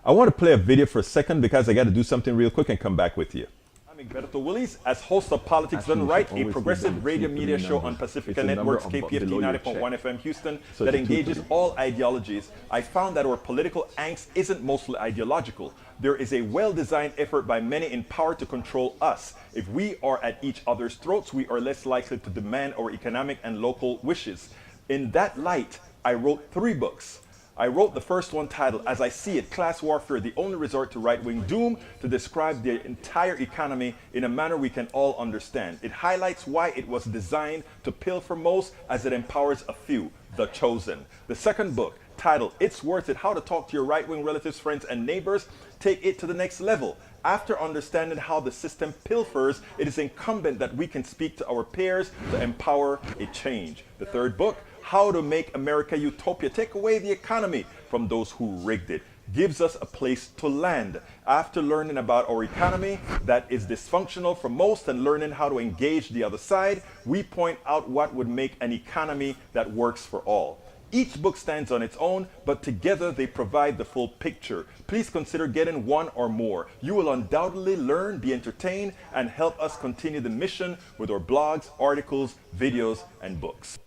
want to play a video for a second because I got to do something real quick and come back with you. I'm Egberto Willies, as host of Politics Done Right, a progressive radio media show on Pacifica Network's KPFT 90.1 FM Houston that engages all ideologies. I found that our political angst isn't mostly ideological. There is a well-designed effort by many in power to control us. If we are at each other's throats, we are less likely to demand our economic and local wishes. In that light, I wrote 3 books. I wrote the first one titled, As I See It, Class Warfare, the Only Resort to Right-Wing Doom, to describe the entire economy in a manner we can all understand. It highlights why it was designed to pilfer most as it empowers a few, the chosen. The second book, titled, It's Worth It, How to Talk to Your Right-Wing Relatives, Friends, and Neighbors, take it to the next level. After understanding how the system pilfers, it is incumbent that we can speak to our peers to empower a change. The third book, How to Make America Utopia, Take Away the Economy from Those Who Rigged It, gives us a place to land. After learning about our economy that is dysfunctional for most and learning how to engage the other side, we point out what would make an economy that works for all. Each book stands on its own, but together they provide the full picture. Please consider getting one or more. You will undoubtedly learn, be entertained, and help us continue the mission with our blogs, articles, videos, and books.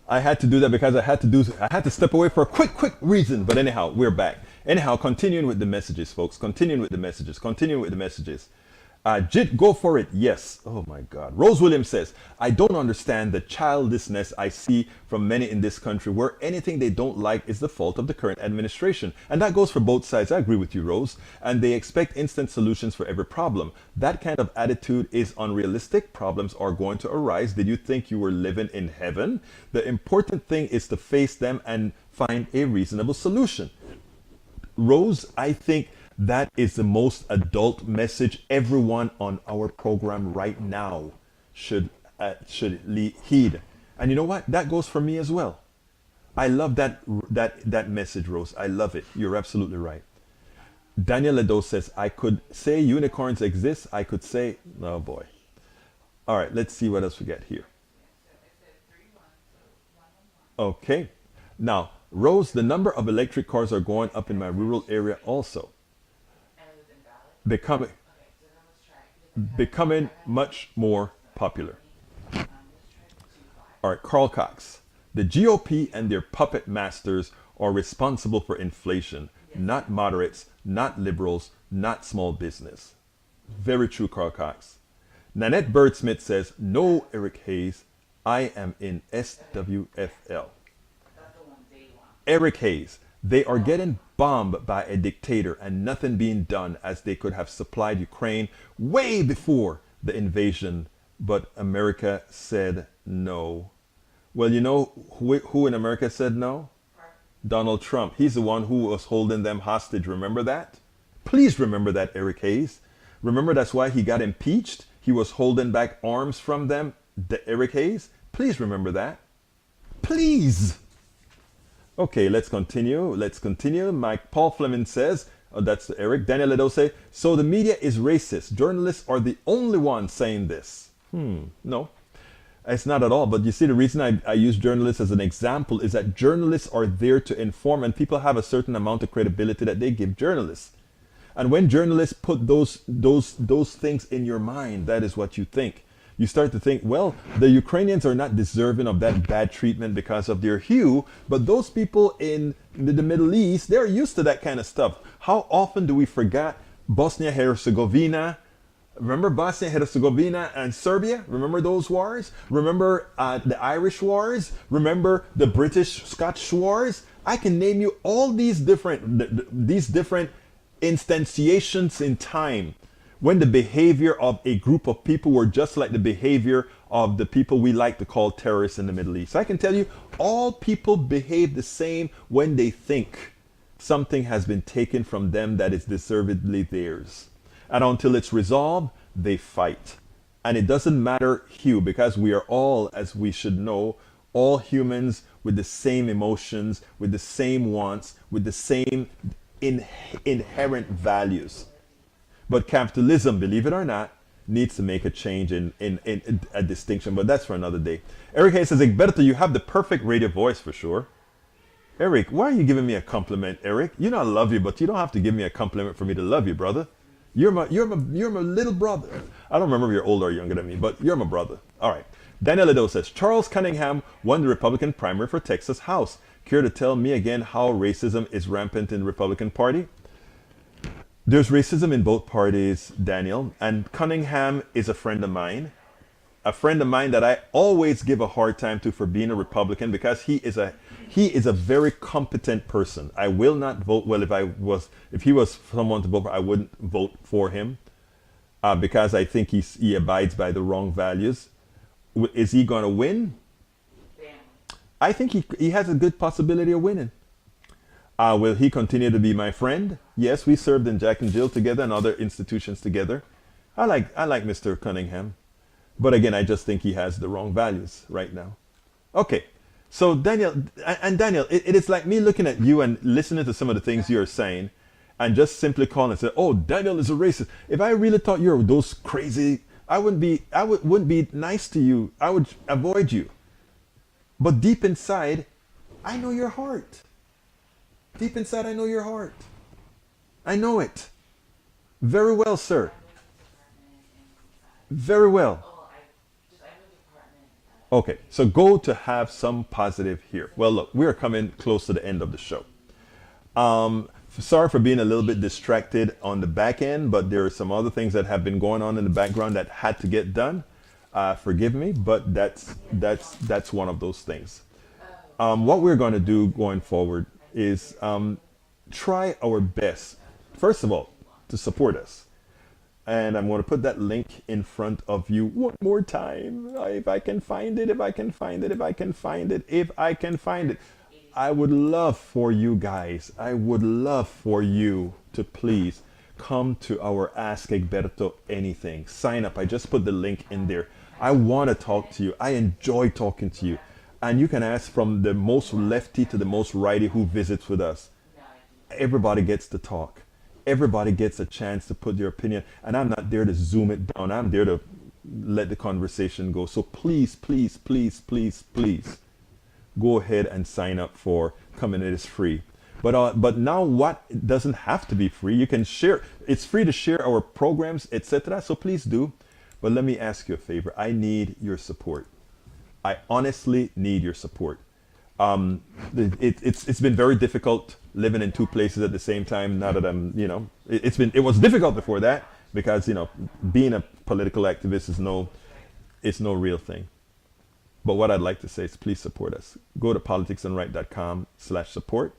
I had to do that because I had to step away for a quick reason. But anyhow, we're back. Anyhow, continuing with the messages, folks. Continuing with the messages. Continuing with the messages. Jit, go for it. Yes. Oh my God. Rose Williams says, I don't understand the childlessness I see from many in this country where anything they don't like is the fault of the current administration. And that goes for both sides. I agree with you, Rose. And they expect instant solutions for every problem. That kind of attitude is unrealistic. Problems are going to arise. Did you think you were living in heaven? The important thing is to face them and find a reasonable solution. Rose, I think that is the most adult message everyone on our program right now should heed. And you know what? That goes for me as well. I love that message, Rose. I love it. You're absolutely right. Daniel Ledo says, I could say unicorns exist. I could say, oh boy. All right, let's see what else we get here. Okay. Now, Rose, the number of electric cars are going up in my rural area also. Becoming much more popular. All right, Carl Cox. The GOP and their puppet masters are responsible for inflation, not moderates, not liberals, not small business. Very true, Carl Cox. Nanette Birdsmith says, no, Eric Hayes, I am in SWFL. Eric Hayes, they are getting bombed by a dictator and nothing being done as they could have supplied Ukraine way before the invasion, but America said no. Well, you know who in America said no? Donald Trump. He's the one who was holding them hostage. Remember that? Please remember that, Eric Hayes. Remember that's why he got impeached? He was holding back arms from them, Eric Hayes. Please remember that. Please. Okay, let's continue. Mike Paul Fleming says, oh, that's Eric. Daniel Ledo say, so the media is racist. Journalists are the only ones saying this. No, it's not at all. But you see, the reason I use journalists as an example is that journalists are there to inform, and people have a certain amount of credibility that they give journalists. And when journalists put those things in your mind, that is what you think. You start to think, well, the Ukrainians are not deserving of that bad treatment because of their hue, but those people in the Middle East, they're used to that kind of stuff. How often do we forget Bosnia-Herzegovina? Remember Bosnia-Herzegovina and Serbia? Remember those wars? Remember the Irish wars? Remember the British-Scottish wars? I can name you all these different instantiations in time when the behavior of a group of people were just like the behavior of the people we like to call terrorists in the Middle East. I can tell you, all people behave the same when they think something has been taken from them that is deservedly theirs. And until it's resolved, they fight. And it doesn't matter hue, because we are all, as we should know, all humans with the same emotions, with the same wants, with the same inherent values. But capitalism, believe it or not, needs to make a change in a distinction. But that's for another day. Eric Hayes says, Egberto, you have the perfect radio voice for sure. Eric, why are you giving me a compliment, Eric? You know I love you, but you don't have to give me a compliment for me to love you, brother. You're my little brother. I don't remember if you're older or younger than me, but you're my brother. All right. Daniel Ledo says, Charles Cunningham won the Republican primary for Texas House. Care to tell me again how racism is rampant in the Republican Party? There's racism in both parties, Daniel, and Cunningham is a friend of mine that I always give a hard time to for being a Republican, because he is a very competent person. I will not vote. Well, if he was someone to vote for, I wouldn't vote for him because I think he abides by the wrong values. Is he going to win? I think he has a good possibility of winning. Will he continue to be my friend? Yes, we served in Jack and Jill together and other institutions together. I like Mr. Cunningham. But again, I just think he has the wrong values right now. Okay, so Daniel, it is like me looking at you and listening to some of the things you're saying and just simply calling and say, oh, Daniel is a racist. If I really thought you were those crazy, I wouldn't be nice to you. I would avoid you. But deep inside, I know your heart. Deep inside, I know your heart. I know it. Very well, sir. Very well. Okay, so go to have some positive here. Well, look, we are coming close to the end of the show. Sorry for being a little bit distracted on the back end, but there are some other things that have been going on in the background that had to get done. Forgive me, but that's one of those things. What we're going to do going forward is try our best, first of all, to support us. And I'm going to put that link in front of you one more time. If I can find it, if I can find it, if I can find it, if I can find it. I would love for you guys, I would love for you to please come to our Ask Egberto Anything. Sign up. I just put the link in there. I want to talk to you. I enjoy talking to you. And you can ask from the most lefty to the most righty who visits with us. Everybody gets to talk. Everybody gets a chance to put their opinion, and I'm not there to zoom it down. I'm there to let the conversation go. So please, please, please, please, please go ahead and sign up for Coming. It is free. But now what? It doesn't have to be free. You can share. It's free to share our programs, etc. So please do. But let me ask you a favor. I need your support. I honestly need your support. It's been very difficult living in two places at the same time. Now that I'm, it was difficult before that because, being a political activist is no real thing. But what I'd like to say is please support us. Go to politicsdoneright.com/support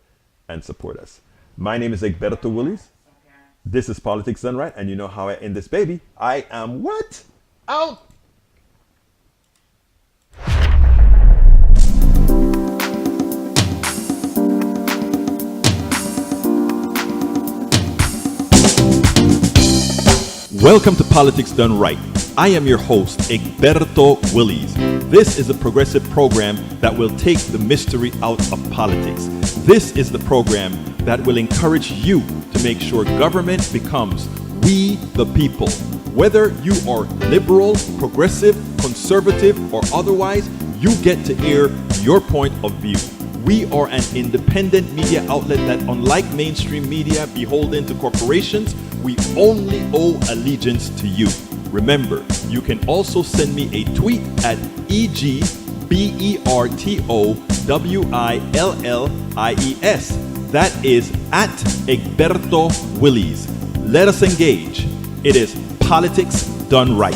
and support us. My name is Egberto Willies. This is Politics Done Right. And you know how I end this baby. I am what? Out. Welcome to Politics Done Right. I am your host, Egberto Willies. This is a progressive program that will take the mystery out of politics. This is the program that will encourage you to make sure government becomes we the people. Whether you are liberal, progressive, conservative, or otherwise, you get to air your point of view. We are an independent media outlet that, unlike mainstream media beholden to corporations, we only owe allegiance to you. Remember, you can also send me a tweet at EGBERTOWILLIES. That is at Egberto Willies. Let us engage. It is Politics Done Right.